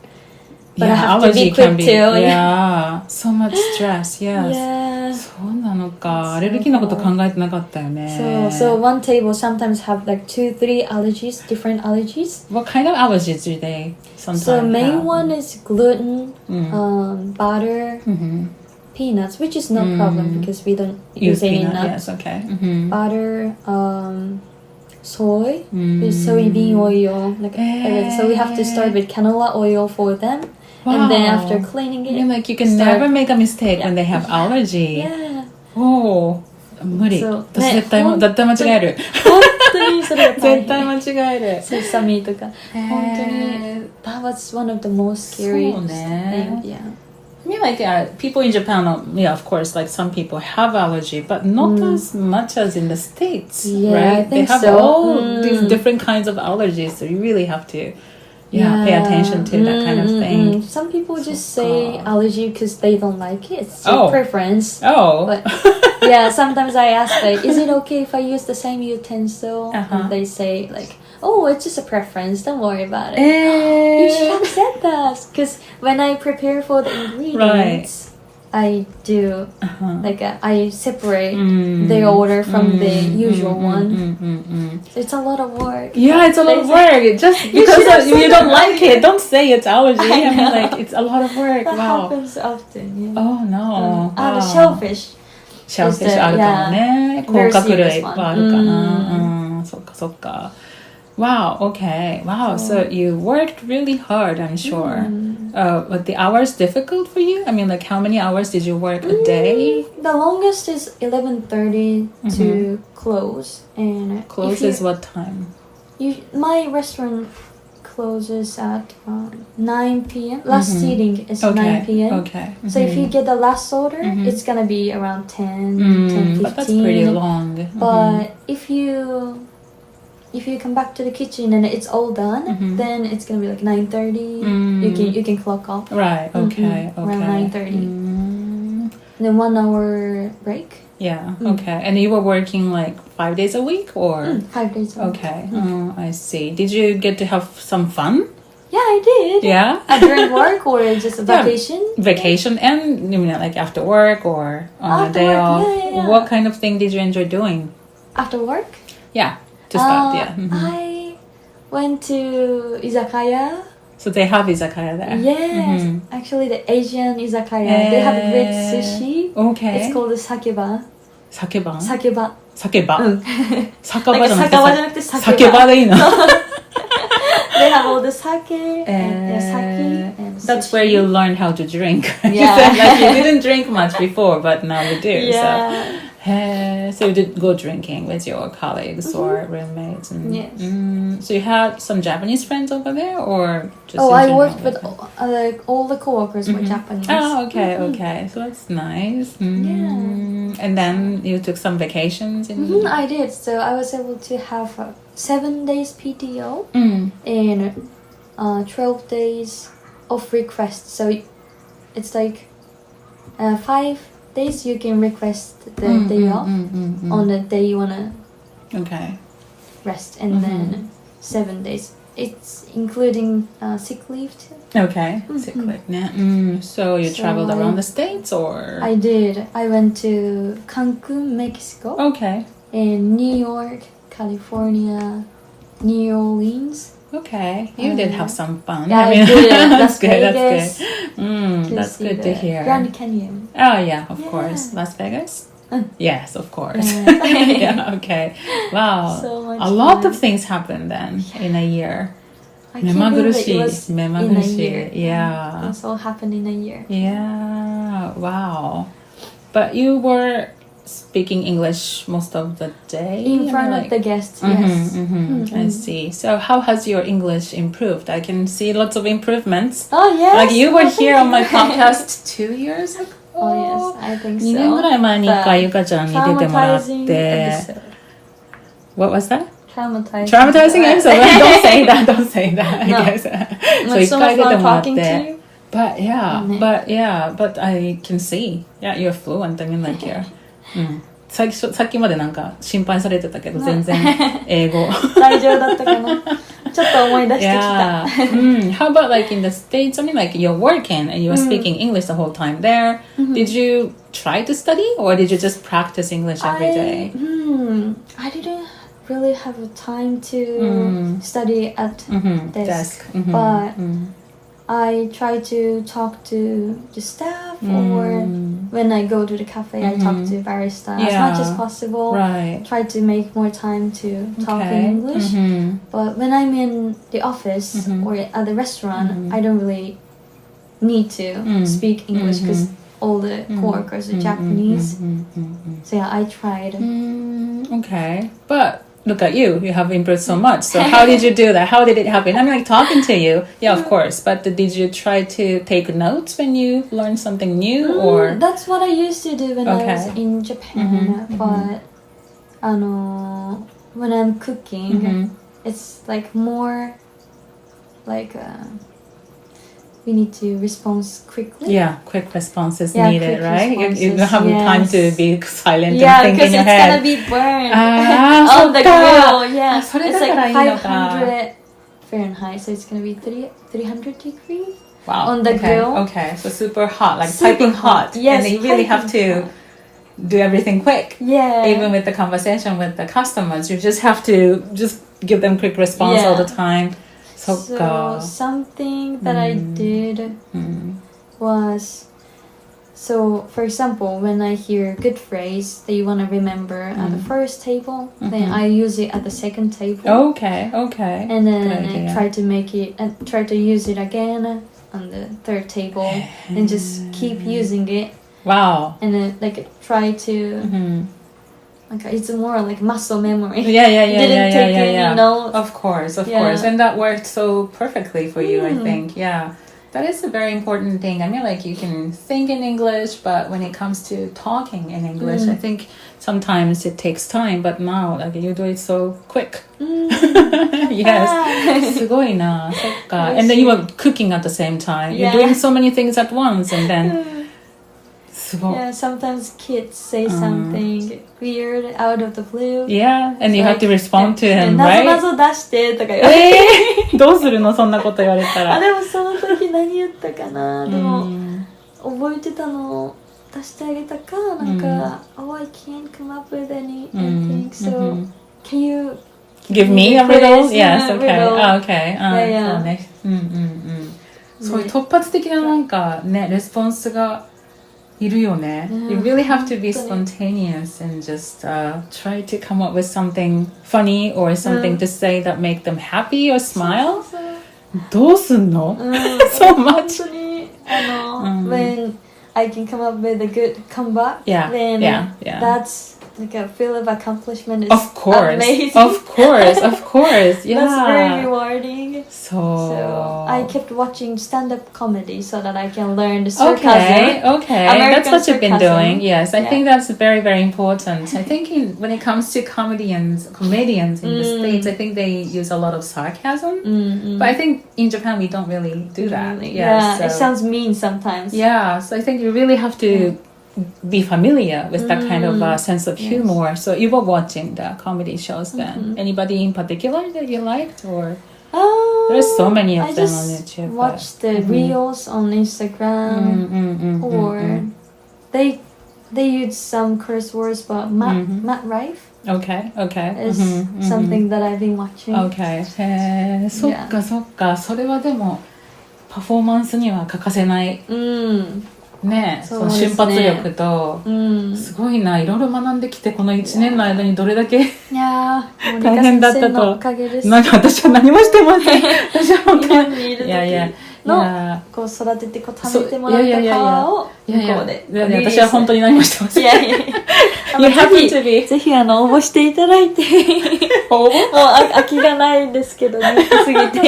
Speaker 2: But I have
Speaker 1: allergy
Speaker 2: to be quick too.
Speaker 1: Yeah, so much stress. Yes. Yeah. そうなのか。アレルギーのこと考えてなかったよね。
Speaker 2: So one table sometimes have like 2-3 allergies, different allergies.
Speaker 1: What kind of allergies do they sometimes
Speaker 2: So main
Speaker 1: have?
Speaker 2: one is gluten, butter, peanuts, which is no problem because we don't use any nuts.
Speaker 1: Yes, okay.
Speaker 2: Butter, soy, soybean oil. So we have to start with canola oil for them. And then after cleaning it,
Speaker 1: you can never make a mistake when they have allergy.
Speaker 2: Yeah.
Speaker 1: Oh, 無理。私絶対間違える。
Speaker 2: 本当にそれが大変。
Speaker 1: 絶対間違える。
Speaker 2: セサミとか。本当に。That was one of the most scary things. Yeah.
Speaker 1: mean, like people in Japan, yeah, of course, like some people have allergy, but not as much as in the States,
Speaker 2: Yeah,
Speaker 1: right?
Speaker 2: I think
Speaker 1: they have
Speaker 2: so.
Speaker 1: all these different kinds of allergies, so you really have to, pay attention to that kind of thing.
Speaker 2: Some people just say allergy because they don't like it. It's your
Speaker 1: Oh.
Speaker 2: preference.
Speaker 1: Oh,
Speaker 2: But yeah, sometimes I ask like, is it okay if I use the same utensil? And they say like, oh, it's just a preference. Don't worry about it. You should have said that. Because when I prepare for the ingredients, I do like I separate the order from the usual one. So it's a lot of work.
Speaker 1: Yeah, it's a lot of work. Just because you don't like it, don't say it's allergy. I mean, like it's a lot of work.
Speaker 2: That
Speaker 1: Wow.
Speaker 2: happens often. Yeah.
Speaker 1: Oh no.
Speaker 2: The shellfish.
Speaker 1: シェルフィッシュあるかもね。甲殻類はあるかな。そっかそっか。Wow, okay. Wow, so you worked really hard, I'm sure. But the hours difficult for you? I mean, like how many hours did you work a day?
Speaker 2: The longest is 11:30 to close. And
Speaker 1: Close is what time?
Speaker 2: My restaurant closes at 9 p.m. Last seating is 9 p.m.
Speaker 1: Okay.
Speaker 2: So if you get the last order, it's gonna be around 10, 10:15.
Speaker 1: But that's pretty long.
Speaker 2: But if you come back to the kitchen and it's all done, then it's gonna be like 9:30. You can clock off.
Speaker 1: Right. Okay.
Speaker 2: Around 9:30. Then 1 hour break.
Speaker 1: Yeah. Okay. And you were working like 5 days a week, or
Speaker 2: 5 days a week.
Speaker 1: Okay. I see. Did you get to have some fun?
Speaker 2: Yeah, I did.
Speaker 1: Yeah.
Speaker 2: During work or just a vacation?
Speaker 1: Vacation, and you mean like after work or on a day off?
Speaker 2: Yeah.
Speaker 1: What kind of thing did you enjoy doing?
Speaker 2: After work?
Speaker 1: Yeah. To start, yeah.
Speaker 2: I went to izakaya.
Speaker 1: So they have izakaya there.
Speaker 2: Yes, actually the Asian izakaya. They have great sushi.
Speaker 1: Okay.
Speaker 2: It's called the sakeba.
Speaker 1: Sakeba?
Speaker 2: Sakeba.
Speaker 1: Sakeba? 酒場
Speaker 2: なんか酒場じゃなくて
Speaker 1: 酒場でいいの
Speaker 2: They have all the sake and sake and
Speaker 1: That's
Speaker 2: sushi.
Speaker 1: where you learn how to drink. You
Speaker 2: Yeah.
Speaker 1: said like you didn't drink much before, but now you do.
Speaker 2: Yeah.
Speaker 1: So you did go drinking with your colleagues or roommates. And,
Speaker 2: Yes.
Speaker 1: So you had some Japanese friends over there, or just?
Speaker 2: I worked with like all the coworkers were Japanese.
Speaker 1: Oh, okay, okay. So that's nice.
Speaker 2: Yeah.
Speaker 1: And then you took some vacations.
Speaker 2: I did. So I was able to have 7 days PTO and 12 days of request. So it's like 5 days you can request the day off on the day you wanna rest, and then 7 days. It's including sick leave too.
Speaker 1: Okay, sick leave. Yeah. So you traveled around the States, or?
Speaker 2: I did. I went to Cancun, Mexico.
Speaker 1: Okay.
Speaker 2: And New York, California, New Orleans.
Speaker 1: Okay, you did have some fun.
Speaker 2: Yeah, I did.
Speaker 1: That's good.
Speaker 2: Vegas,
Speaker 1: That's good. That's good to hear.
Speaker 2: Grand Canyon.
Speaker 1: Oh yeah, of course. Las Vegas. Yes, of course. Yeah. Okay. Wow.
Speaker 2: So much
Speaker 1: a lot
Speaker 2: fun.
Speaker 1: of things happened then in a year.
Speaker 2: I can't believe it was in a
Speaker 1: Memagurushi.
Speaker 2: year.
Speaker 1: Yeah.
Speaker 2: It's all happened in a year.
Speaker 1: Yeah. Wow. But you were speaking English most of the day?
Speaker 2: In front of the guests, yes.
Speaker 1: I see. So how has your English improved? I can see lots of improvements.
Speaker 2: Oh, yes.
Speaker 1: Like you were here on my podcast 2 years ago.
Speaker 2: Oh, yes. I think so.
Speaker 1: 2年ぐらい前に一回ゆかちゃんに出てもらって。
Speaker 2: Traumatizing episode.
Speaker 1: What was that?
Speaker 2: Traumatizing
Speaker 1: episode. Don't say that. Don't say that.
Speaker 2: No.
Speaker 1: I guess.
Speaker 2: Like, so much fun talking to you.
Speaker 1: But but I can see. Yeah, you're fluent. I mean, like you're. さっきまでなんか心配されてたけど全然英語
Speaker 2: 大丈夫だったかなちょっと思い出してきた
Speaker 1: How about like in the States? I mean, like you're working and you're speaking English the whole time there. Did you try to study, or did you just practice English every day?
Speaker 2: I didn't really have a time to study at desk. But I try to talk to the staff, or when I go to the cafe, I talk to barista as much as possible.
Speaker 1: Right.
Speaker 2: Try to make more time to talk in English. But when I'm in the office or at the restaurant, I don't really need to speak English because all the coworkers are Japanese. So yeah, I tried.
Speaker 1: Okay, but look at you, you have improved so much. So how did you do that? How did it happen? I'm like talking to you. Yeah, of course. But did you try to take notes when you learned something new? Or
Speaker 2: That's what I used to do when I was in Japan. But when I'm cooking, it's like more like we need to respond quickly.
Speaker 1: Yeah, quick response is needed, right? You don't have time to be silent and
Speaker 2: Yeah,
Speaker 1: think
Speaker 2: because
Speaker 1: in your
Speaker 2: it's
Speaker 1: head.
Speaker 2: gonna be burned
Speaker 1: あー
Speaker 2: on the
Speaker 1: そっか
Speaker 2: grill. Yeah,
Speaker 1: あそれ
Speaker 2: it's
Speaker 1: だから
Speaker 2: like
Speaker 1: いいのか。
Speaker 2: 500 Fahrenheit, so it's gonna be 300 degrees
Speaker 1: Wow.
Speaker 2: on the
Speaker 1: okay.
Speaker 2: grill.
Speaker 1: Okay, so super hot, like
Speaker 2: Super
Speaker 1: piping hot.
Speaker 2: Yes,
Speaker 1: and you really have
Speaker 2: piping
Speaker 1: to
Speaker 2: hot.
Speaker 1: do everything quick.
Speaker 2: Yeah.
Speaker 1: Even with the conversation with the customers, you just have to just give them quick response all the time.
Speaker 2: So
Speaker 1: そっか。
Speaker 2: something that I did was, so for example, when I hear a good phrase that you want to remember at the first table, then I use it at the second table.
Speaker 1: Okay, okay.
Speaker 2: And then
Speaker 1: Good idea.
Speaker 2: I try to make it and try to use it again on the third table and just keep using it.
Speaker 1: Wow.
Speaker 2: And then like try to like it's more like muscle memory.
Speaker 1: Yeah.
Speaker 2: Didn't take any notes.
Speaker 1: Of course.
Speaker 2: Yeah.
Speaker 1: And that worked so perfectly for you, I think. Yeah. That is a very important thing. I mean, like you can think in English, but when it comes to talking in English, I think sometimes it takes time, but now like you do it so quick. Yes. すごいな。そっか。And then you were cooking at the same time. You're doing so many things at once, and then すごい。
Speaker 2: Yeah, sometimes kids say something weird out of the blue.
Speaker 1: Yeah, and you have to respond to him,
Speaker 2: な
Speaker 1: right?
Speaker 2: ぞなぞ出してとか言われて、
Speaker 1: どうするのそんなこと言われたら。
Speaker 2: でもその時何言ったかな、でも覚えてたのを出してあげたか、なんか、Oh, I can't come up with anything, so can you
Speaker 1: Give me a riddle? Yes, okay.
Speaker 2: riddle.
Speaker 1: Okay. そうね。そういう突発的ななんかね、レスポンスがいるよね。You really have to be spontaneous and just try to come up with something funny or something to say that make them happy or smile. どうすんの So much.
Speaker 2: 本当にwhen I can come up with a good comeback, then that's like a feel of accomplishment is
Speaker 1: Of course.
Speaker 2: amazing.
Speaker 1: Of course. Yeah.
Speaker 2: That's very rewarding.
Speaker 1: So
Speaker 2: I kept watching stand-up comedy so that I can learn the sarcasm.
Speaker 1: Okay.
Speaker 2: American
Speaker 1: That's what you've been
Speaker 2: sarcasm.
Speaker 1: doing. Yes, I think that's very, very important. I think when it comes to comedians in the States, I think they use a lot of sarcasm. But I think in Japan we don't really do that.
Speaker 2: Yeah, it sounds mean sometimes.
Speaker 1: Yeah, so I think you really have to be familiar with that kind of sense of humor. So you were watching the comedy shows then. Anybody in particular that you liked, or there's so many of them on YouTube?
Speaker 2: I just watched the reels on Instagram, or they use some curse words, but Matt Rife
Speaker 1: Okay.
Speaker 2: is something that I've been watching.
Speaker 1: Okay. へー、そっかそっか。それはでもパフォーマンスには欠かせないね、その瞬発力と、すごいな、いろいろ学んできてこの1年の間にどれだけ大変だったと。なんか私は何もしてません。私は本当に。いや
Speaker 2: のこう育ててこう食べてもらった皮を向こうで。
Speaker 1: 私は本当に何もしてません。
Speaker 2: ぜひ応募していただいて。もう空きがないですけど、人気すぎて。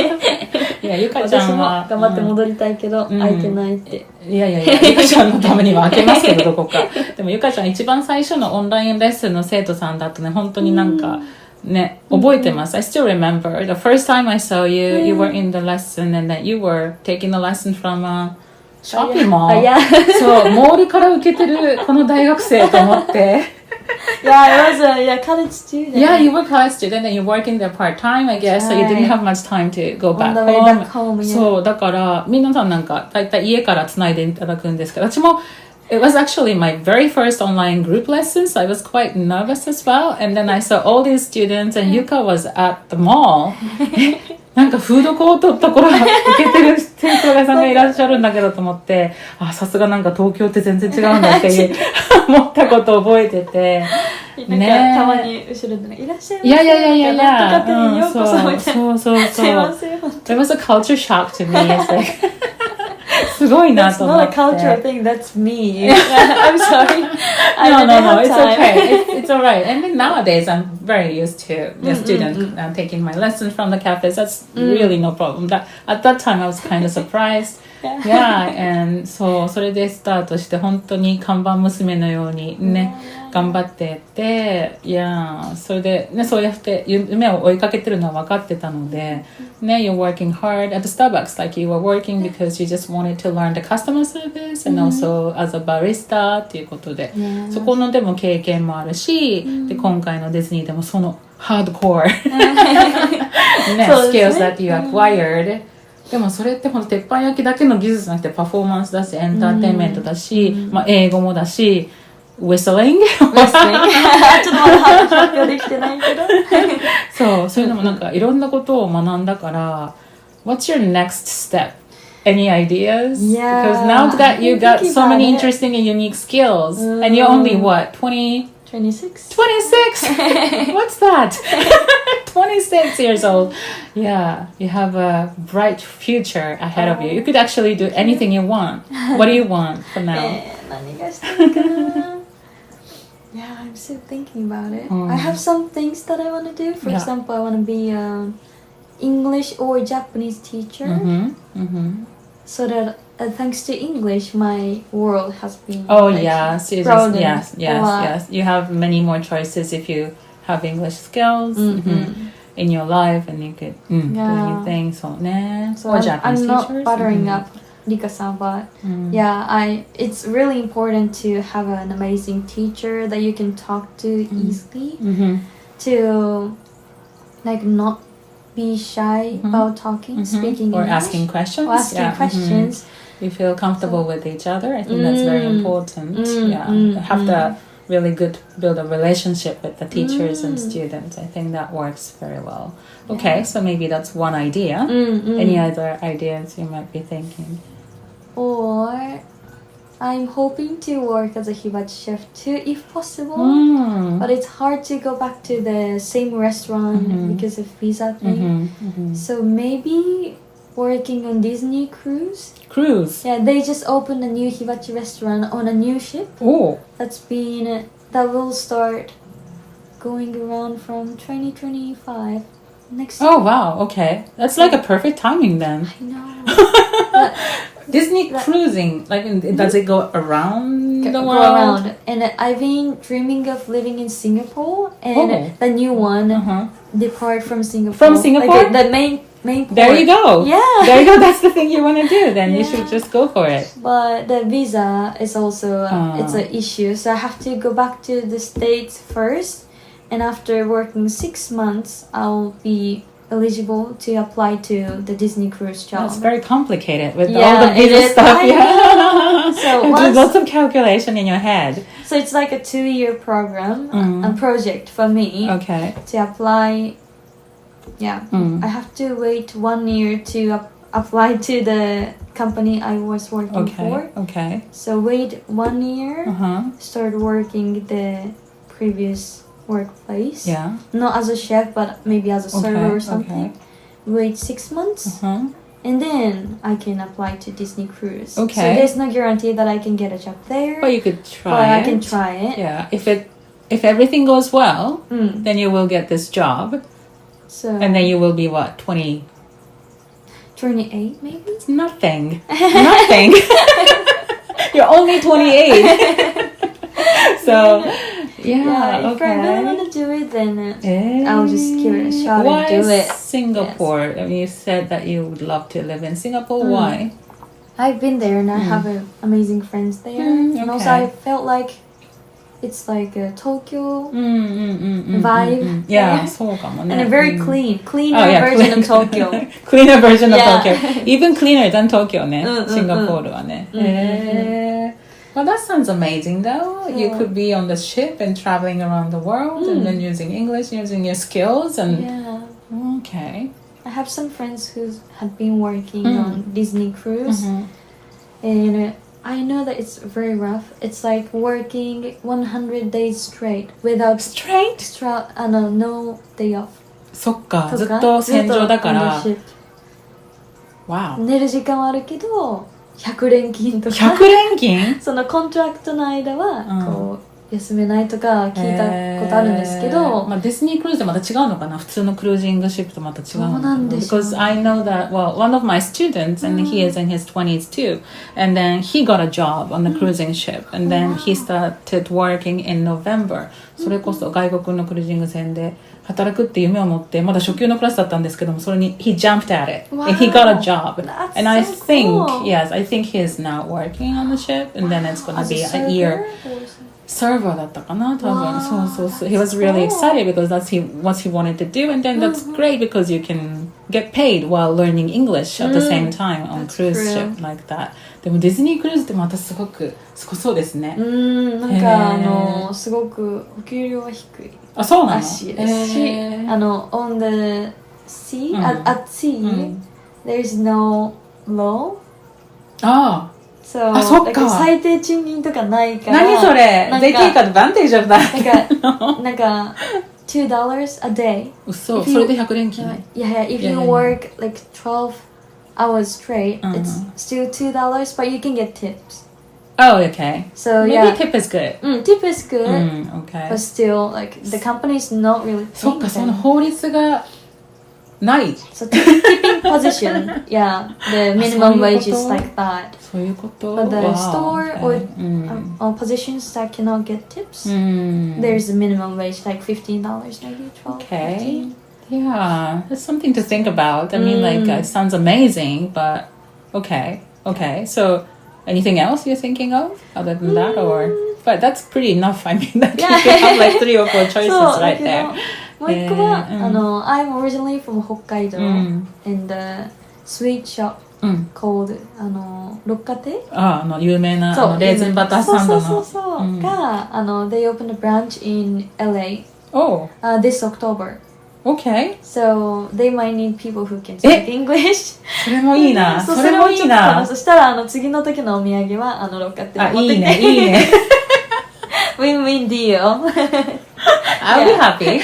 Speaker 1: いや、ゆかちゃんは
Speaker 2: 私も頑張って戻りたいけど、空いてないって。
Speaker 1: いや、ゆかちゃんのためには開けますけど、どこか。でもゆかちゃん一番最初のオンラインレッスンの生徒さんだとね、本当になんか、ね、覚えてます。I still remember the first time I saw you, you were in the lesson and that you were taking the lesson from a shopping mall. そう、モールから受けてるこの大学生と思って。
Speaker 2: Yeah, I was a college student.
Speaker 1: Yeah, you were a college student and you work in there part-time, I guess, so you didn't have much time to go back
Speaker 2: On the way back home.
Speaker 1: そう、だから皆さんなんかだいたい家からつないでいただくんですけど、私もIt was actually my very first online group lesson, so I was quite nervous as well. And then I saw all these students, and Yuka was at the mall. なんかフードコートのところ受けてる先生さんがいらっしゃるんだけどと思って、あ、さすがなんか東京って全然違うんだっていう思ったことを覚えてて。
Speaker 2: ね、たまに後ろでね、いらっしゃいませ。
Speaker 1: いや、
Speaker 2: なんとかってにようこそみたいな。
Speaker 1: そう。
Speaker 2: すいません。
Speaker 1: It was a culture shock to me. It's like すごいなと思って。
Speaker 2: That's not a cultural thing, that's me. I'm sorry.
Speaker 1: No, it's okay. It's all right. And then nowadays, I'm very used to the student taking my lessons from the cafes. That's really no problem. At that time, I was kind of surprised. Yeah, and それでスタートして本当に看板娘のようにね、頑張ってて、それでね、そうやって夢を追いかけてるのは分かってたので、ね、you're working hard at the Starbucks like you were working because you just wanted to learn the customer service and also as a barista っていうことで、そこのでも経験もあるし、で今回のディズニーでもそのハードコアね、skills that you acquired。でもそれってほんと鉄板焼きだけの技術じゃなくてパフォーマンスだしエンターテインメントだし、英語もだし whistling ちょっとまだ発表できてないけどそういうのもなんかいろんなことを学んだから What's your next step? Any ideas?
Speaker 2: Yeah,
Speaker 1: Because now that you got so many interesting and unique skills and you're only what?
Speaker 2: 26?
Speaker 1: What's that? 26 years old. Yeah, you have a bright future ahead of you. You could actually do anything you want. What do you want for now?
Speaker 2: 何がしたいかなYeah, I'm still thinking about it. I have some things that I want to do. For example, I want to be an English or Japanese teacher. So that thanks to English, my world has been
Speaker 1: yes. You have many more choices if you have English skills in your life and you could do anything. So or Japanese
Speaker 2: I'm not
Speaker 1: teachers.
Speaker 2: buttering up Rika-san, but it's really important to have an amazing teacher that you can talk to easily to like not be shy about talking, speaking
Speaker 1: or
Speaker 2: English,
Speaker 1: asking questions.
Speaker 2: Or asking questions.
Speaker 1: You feel comfortable with each other. I think that's very important. Have to really build a relationship with the teachers and students. I think that works very well. Okay, so maybe that's one idea. Any other ideas you might be thinking?
Speaker 2: Or I'm hoping to work as a hibachi chef too, if possible. But it's hard to go back to the same restaurant because of visa thing. So maybe working on Disney cruise.
Speaker 1: Cruise?
Speaker 2: Yeah, they just opened a new hibachi restaurant on a new ship. That will start going around from 2025 next year.
Speaker 1: Oh wow, okay. That's like a perfect timing then.
Speaker 2: I know.
Speaker 1: Disney cruising, like does it go around the world?
Speaker 2: Go around. And I've been dreaming of living in Singapore and the new one depart from Singapore.
Speaker 1: From Singapore?
Speaker 2: Like the main port.
Speaker 1: There you go.
Speaker 2: Yeah.
Speaker 1: There you go. That's the thing you want to do. Then you should just go for it.
Speaker 2: But the visa is also it's an issue. So I have to go back to the States first. And after working 6 months, I'll be eligible to apply to the Disney cruise job.
Speaker 1: That's very complicated with all the visa stuff. So do lots of calculation in your head.
Speaker 2: So it's like a 2-year program, a project for me to apply. I have to wait 1 year to apply to the company I was working for. So wait 1 year, start working the previous workplace. Not as a chef, but maybe as a server or something. Wait 6 months. And then I can apply to Disney Cruise. So there's no guarantee that I can get a job there.
Speaker 1: But you could try
Speaker 2: but
Speaker 1: it.
Speaker 2: I can try it.
Speaker 1: Yeah. If everything goes well, then you will get this job.
Speaker 2: So
Speaker 1: and then you will be what, 28
Speaker 2: maybe?
Speaker 1: It's nothing. Nothing. You're only 28. So if I really want to do it, then I'll just give it a shot and do it. Why Singapore? I mean, you said that you would love to live in Singapore. Why?
Speaker 2: I've been there and I have amazing friends there. And also I felt like it's like a Tokyo vibe.
Speaker 1: Yeah, そうかもね。
Speaker 2: And a very cleaner version of Tokyo.
Speaker 1: Cleaner version of Tokyo. Even cleaner than Tokyo ね。シンガポールはね。Well, that sounds amazing though. You could be on the ship and traveling around the world and then using English, using your skills and okay.
Speaker 2: I have some friends who had been working on Disney Cruise and I know that it's very rough. It's like working 100 days straight without no day off.
Speaker 1: そっか、ずっと戦場だから。Wow.
Speaker 2: 寝る時間はあるけど100連勤とか
Speaker 1: 100連勤
Speaker 2: そのコントラクトの間はこ休めないとか聞いたことあるんですけど、
Speaker 1: まあ、ディズニークルーズでまた違うのかな、普通のクルージングシップとまた違うのかな。
Speaker 2: そうなんでしょう。
Speaker 1: Because I know that, well, one of my students, and he is in his 20s too, and then he got a job on the cruising ship, and then he started working in November. それこそ外国のクルージング船で働くって夢を持って、まだ初級のクラスだったんですけども、それに he jumped at it, and he got a job.
Speaker 2: That's
Speaker 1: And I
Speaker 2: so
Speaker 1: think,
Speaker 2: cool.
Speaker 1: yes, I think he is now working on the ship, and then it's gonna be a year. サーバーだったかな、多分。そうそうそう。He was really excited because that's what he wanted to do, and then that's great because you can get paid while learning English at the same time on cruise ship like that. でもディズニークルーズってまたすごそうですね。
Speaker 2: なんかすごくお給料は低い。
Speaker 1: あ、そうなの？
Speaker 2: らしいですし、on the sea, at sea, there's no law.
Speaker 1: ああ。
Speaker 2: So,
Speaker 1: あ、そっか。
Speaker 2: 最低賃金とかないから。
Speaker 1: 何それ？ They take advantage of that.
Speaker 2: なんか$2 a day.
Speaker 1: 嘘、それで100連勤。
Speaker 2: Yeah, if you work like 12 hours straight, it's still $2, but you can get tips.
Speaker 1: Oh, okay.
Speaker 2: So
Speaker 1: maybe
Speaker 2: yeah,
Speaker 1: tip is good.
Speaker 2: Tip is good,
Speaker 1: okay.
Speaker 2: but still, like the company is not really.
Speaker 1: そっか、その法律がない。
Speaker 2: So tipping position, yeah, the minimum wage is like that.
Speaker 1: そういうこと。
Speaker 2: But the store or positions that cannot get tips, there's a minimum wage like $15, maybe 12.
Speaker 1: Okay. Yeah, that's something to think about. I mean, like, it sounds amazing, but okay. So, anything else you're thinking of other than that, or? But that's pretty enough. I mean, like, you have like 3 or 4 choices right there.
Speaker 2: もう一個は、I'm originally from 北海道、and the sweet shop called 六花亭。
Speaker 1: 有名なレーズンバターサンドの。
Speaker 2: そうがthey opened a branch in LA.
Speaker 1: Oh.
Speaker 2: This October.
Speaker 1: Okay.
Speaker 2: So they might need people who can speak English.
Speaker 1: それもいいな。
Speaker 2: それもいいな。そしたら次の時のお土産は六花亭持ってきて。
Speaker 1: いいね。
Speaker 2: Win-win deal.
Speaker 1: I'll be happy.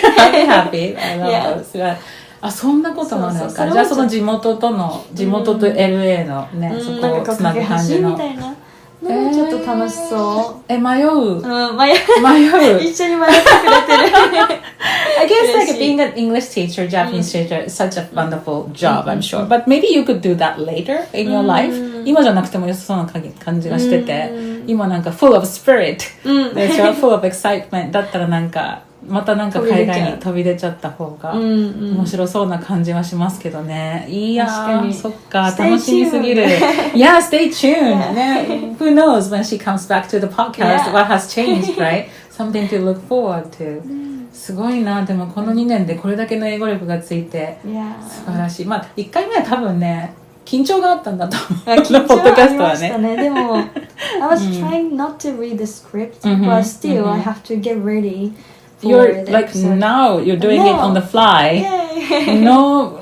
Speaker 1: I love those. あ、そんなこともなんか。じゃあその地元と LA のね、そこをつなぐ感じの。
Speaker 2: ちょっと楽しそう。
Speaker 1: 迷う。
Speaker 2: 一緒に迷ってくれてる。
Speaker 1: I guess like being an English teacher, Japanese teacher is such a wonderful job, I'm sure. But maybe you could do that later in your life. 今じゃなくても良さそうな感じがしてて、今なんか full of spirit, full of excitement だったらなんか、またなんか海外に飛び出ちゃった方が面白そうな感じはしますけどね。いやー、そっか、楽しみすぎる。Yeah, stay tuned. ね、Who knows when she comes back to the podcast, what has changed, right? Something to look forward to. すごいな。でもこの2年でこれだけの英語力がついて素晴らしい。まあ1回目は多分ね、緊張があったんだと思う。
Speaker 2: 緊張ありましたね。でも、I was trying not to read the script, but still I have to get ready.
Speaker 1: You're like now you're doing it on the fly. No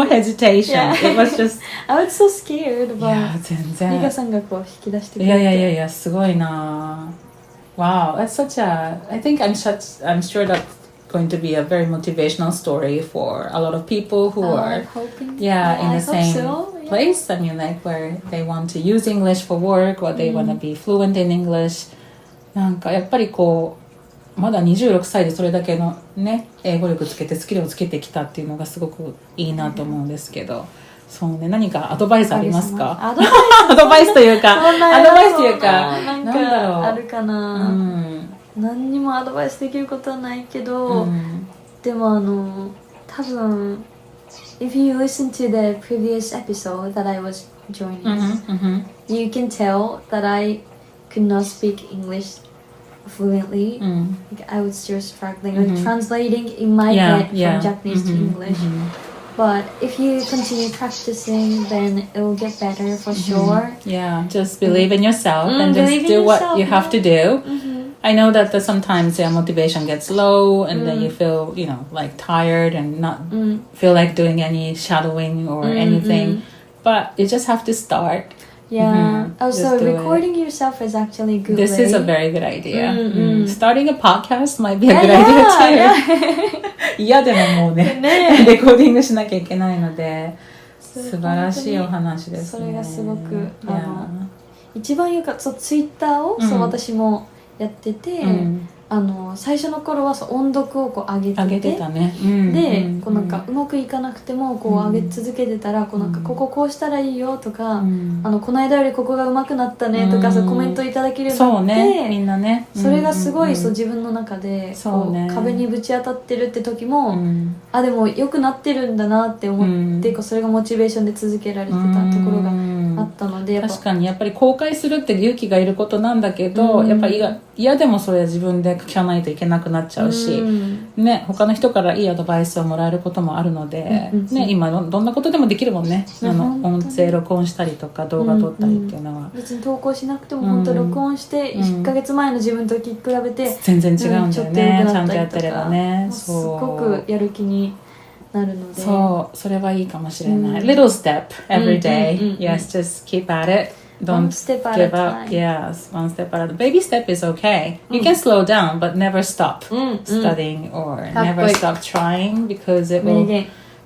Speaker 1: hesitation. It was just.
Speaker 2: I was so scared, but
Speaker 1: いや全然。
Speaker 2: Rikaさんがこう引き出してくれて。
Speaker 1: いやすごいな。Wow, that's such a. I think I'm sure that's going to be a very motivational story for a lot of people who are in the same place. I mean, like where they want to use English for work, or they want to be fluent in English. なんかやっぱりこう。まだ26歳でそれだけのね英語力つけてスキルをつけてきたっていうのがすごくいいなと思うんですけど、そうね、何かアドバイスありますか？アドバイスというか
Speaker 2: なんだろうあるかな、何にもアドバイスできることはないけど、でも多分 if you listen to the previous episode that I was joining, you can tell that I could not speak English fluently. Like I was still struggling with translating in my head from Japanese to English. But if you continue practicing, then it will get better for sure.
Speaker 1: Yeah, just believe in yourself and just do what you have to do. I know that sometimes your motivation gets low and then you feel, like tired and not feel like doing any shadowing or anything. But you just have to start.
Speaker 2: Yeah. Also, recording yourself is actually a good
Speaker 1: This
Speaker 2: way.
Speaker 1: is a very good idea. Starting a podcast might be a good idea too. 嫌でももうねレコーディングしなきゃいけないので素晴らしいお話ですね。
Speaker 2: それがすごく一番よかったツイッターを私もやってて、
Speaker 1: うん
Speaker 2: 最初の頃はそう音読をこう上げてて
Speaker 1: たね、うん、
Speaker 2: で、
Speaker 1: うん、
Speaker 2: こうなんかうまくいかなくてもこう上げ続けてたらこうなんかこここうしたらいいよとか、
Speaker 1: うん、
Speaker 2: この間よりここがうまくなったねとか、そうコメントいただけるようになって、
Speaker 1: そうね、みんなね、
Speaker 2: それがすごい、そう自分の中でこう、壁にぶち当たってるって時も、あでも良くなってるんだなって思って、こうそれがモチベーションで続けられてたところがあったので、
Speaker 1: 確かにやっぱり公開するって勇気がいることなんだけど、やっぱり嫌でもそれは自分で聞かないといけなくなっちゃうし、ね、他の人からいいアドバイスをもらえることもあるので、ね、今どんなことでもできるもんね、音声録音したりとか動画撮ったりっていうのは、
Speaker 2: 別に投稿しなくても本当録音して1ヶ月前の自分と比べて
Speaker 1: 全然違うんだよね、ちゃんとやってればね、
Speaker 2: すごくやる気になるので、
Speaker 1: それはいいかもしれない、little step every day, yes, just keep at it, don't give up, yes, one step at a time. Baby step is okay, you can slow down but never stop studying or never stop trying because it will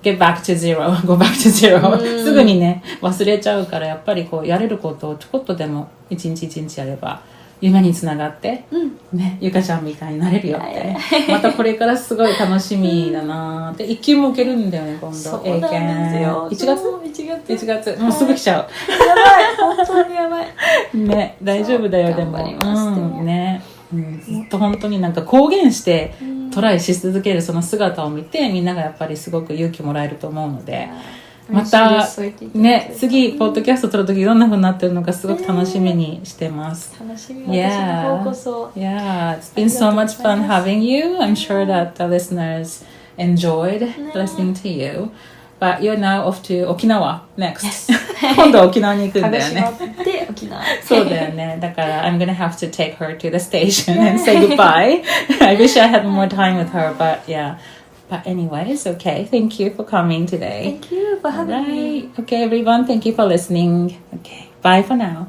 Speaker 1: get back to zero, go back to zero すぐにね忘れちゃうから、やっぱりこうやれることをちょこっとでも一日一日やれば夢につながって、ね、ゆかちゃんみたいになれるよってまたこれからすごい楽しみだなって。1級も受けるんだよね今度、英検1月もうすぐ来ちゃう
Speaker 2: やばい本当にやばい
Speaker 1: ね、大丈夫だよでもね、ずっと本当になんか公言してトライし続けるその姿を見て、みんながやっぱりすごく勇気もらえると思うので、またね、次ポッドキャスト撮るときどんな風になってるのかすごく楽しみにしてます。
Speaker 2: 楽しみ、私の方こそ。
Speaker 1: Yeah, it's been so much fun having you. I'm sure that the listeners enjoyed listening to you. But you're now off to 沖縄 next. 今度は沖縄に行くんだよね。
Speaker 2: で沖縄。
Speaker 1: そうだよね。だから I'm gonna have to take her to the station and say goodbye. I wish I had more time with her, but yeah.But anyways, okay. Thank you for coming today.
Speaker 2: Thank you for having me.
Speaker 1: Okay, everyone. Thank you for listening. Okay, bye for now.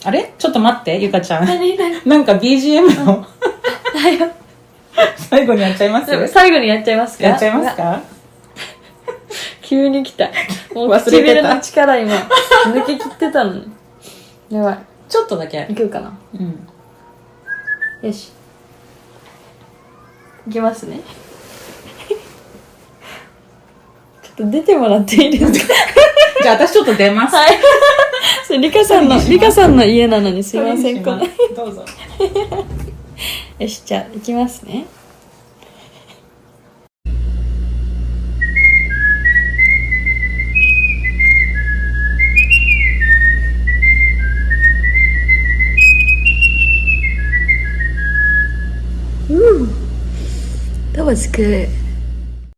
Speaker 1: あれちょっと待って、ゆかちゃん。なんか BGM の最後にやっちゃいます？
Speaker 2: 最後にやっちゃいますか？
Speaker 1: やっちゃいますか？
Speaker 2: 急に来た。もう
Speaker 1: 忘れてた。
Speaker 2: 唇の力今抜け切ってたのに。やばい。
Speaker 1: ちょっとだけ。
Speaker 2: いくかな。よし。いきますね。出てもらっていいですか？
Speaker 1: じゃあ私ちょっと出ます。
Speaker 2: はい。それリカさんの家なのにすいません。
Speaker 1: どうぞ。
Speaker 2: よし、じゃあ行きますね。That was good.